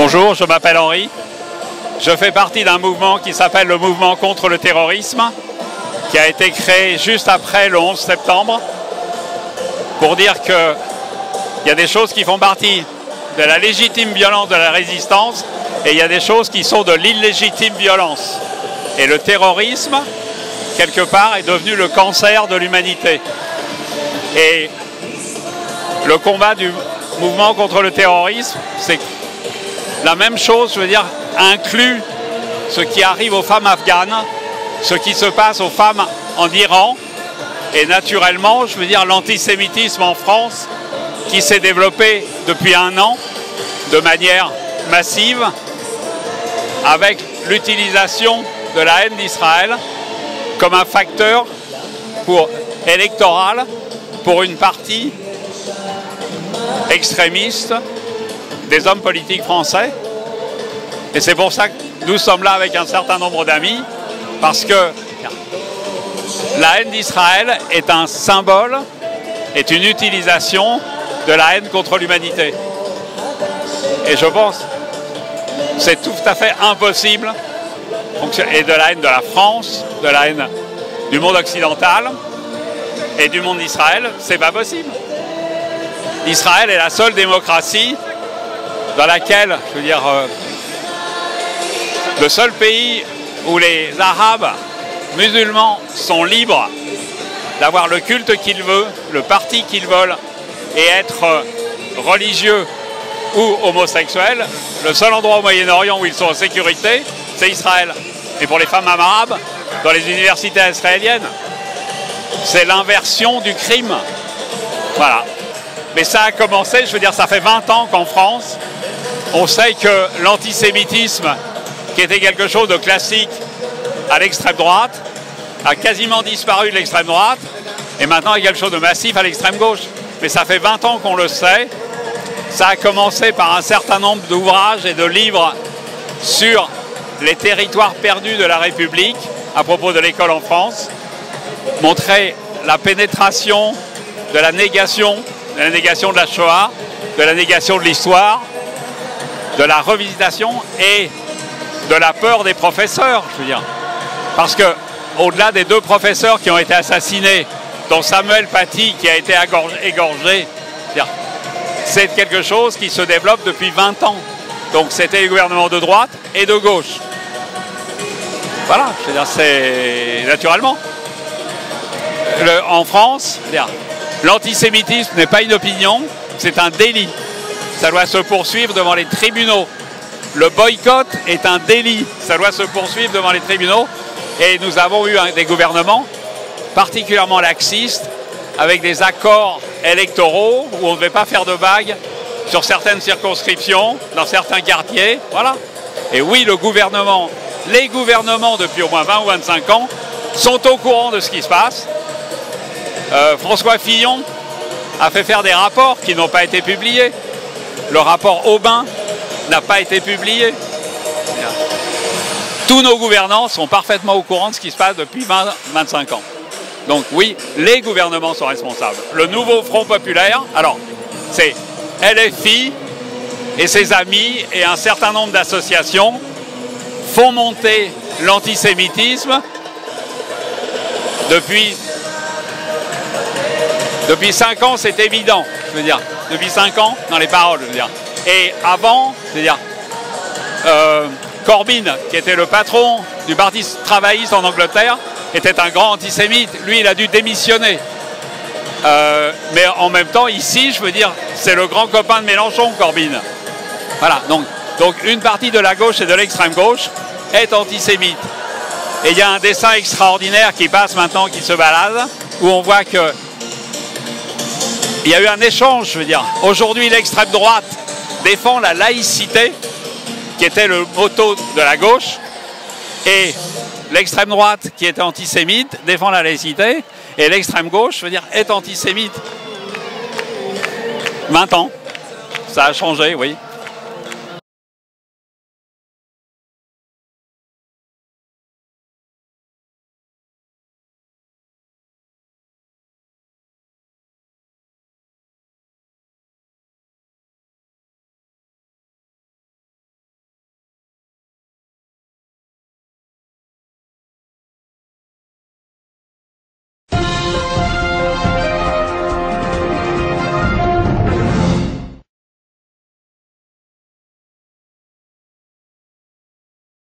Bonjour, je m'appelle Henri. Je fais partie d'un mouvement qui s'appelle le Mouvement contre le terrorisme, qui a été créé juste après le 11 septembre, pour dire qu'il y a des choses qui font partie de la légitime violence de la résistance et il y a des choses qui sont de l'illégitime violence. Et le terrorisme, quelque part, est devenu le cancer de l'humanité. Et le combat du mouvement contre le terrorisme, c'est la même chose, je veux dire, inclut ce qui arrive aux femmes afghanes, ce qui se passe aux femmes en Iran, et naturellement, je veux dire, l'antisémitisme en France, qui s'est développé depuis un an, de manière massive, avec l'utilisation de la haine d'Israël comme un facteur électoral pour une partie extrémiste des hommes politiques français. Et c'est pour ça que nous sommes là avec un certain nombre d'amis, parce que la haine d'Israël est un symbole, est une utilisation de la haine contre l'humanité. Et je pense que c'est tout à fait impossible, et de la haine de la France, de la haine du monde occidental et du monde d'Israël, c'est pas possible. Israël est la seule démocratie dans laquelle, je veux dire, le seul pays où les Arabes musulmans sont libres d'avoir le culte qu'ils veulent, le parti qu'ils veulent et être religieux ou homosexuels. Le seul endroit au Moyen-Orient où ils sont en sécurité, c'est Israël. Et pour les femmes arabes, dans les universités israéliennes, c'est l'inversion du crime. Voilà. Mais ça a commencé, je veux dire, ça fait 20 ans qu'en France, on sait que l'antisémitisme, qui était quelque chose de classique à l'extrême droite, a quasiment disparu de l'extrême droite, et maintenant il y a quelque chose de massif à l'extrême gauche. Mais ça fait 20 ans qu'on le sait. Ça a commencé par un certain nombre d'ouvrages et de livres sur les territoires perdus de la République, à propos de l'école en France, montrer la pénétration de la négation de la Shoah, de la négation de l'histoire, de la revisitation et de la peur des professeurs, je veux dire. Parce que, au-delà des 2 professeurs qui ont été assassinés, dont Samuel Paty qui a été égorgé, c'est quelque chose qui se développe depuis 20 ans. Donc c'était les gouvernements de droite et de gauche. Voilà, je veux dire, c'est naturellement. En France, l'antisémitisme n'est pas une opinion, c'est un délit. Ça doit se poursuivre devant les tribunaux. Le boycott est un délit, ça doit se poursuivre devant les tribunaux. Et nous avons eu des gouvernements particulièrement laxistes, avec des accords électoraux où on ne devait pas faire de vagues sur certaines circonscriptions, dans certains quartiers, voilà. Et oui, les gouvernements depuis au moins 20 ou 25 ans sont au courant de ce qui se passe. François Fillon a fait faire des rapports qui n'ont pas été publiés. Le rapport Aubin n'a pas été publié. Tous nos gouvernants sont parfaitement au courant de ce qui se passe depuis 20-25 ans. Donc oui, les gouvernements sont responsables. Le nouveau Front populaire, alors, c'est LFI et ses amis et un certain nombre d'associations font monter l'antisémitisme depuis 5 ans, c'est évident, je veux dire. Depuis 5 ans, dans les paroles, je veux dire. Et avant, c'est-à-dire, Corbyn, qui était le patron du Parti travailliste en Angleterre, était un grand antisémite. Lui, il a dû démissionner. Mais en même temps, ici, je veux dire, c'est le grand copain de Mélenchon, Corbyn. Voilà, donc une partie de la gauche et de l'extrême gauche est antisémite. Et il y a un dessin extraordinaire qui passe maintenant, qui se balade, où on voit que il y a eu un échange, je veux dire. Aujourd'hui, l'extrême droite défend la laïcité, qui était le motto de la gauche, et l'extrême droite, qui était antisémite, défend la laïcité, et l'extrême gauche, je veux dire, est antisémite. 20 ans, ça a changé, oui.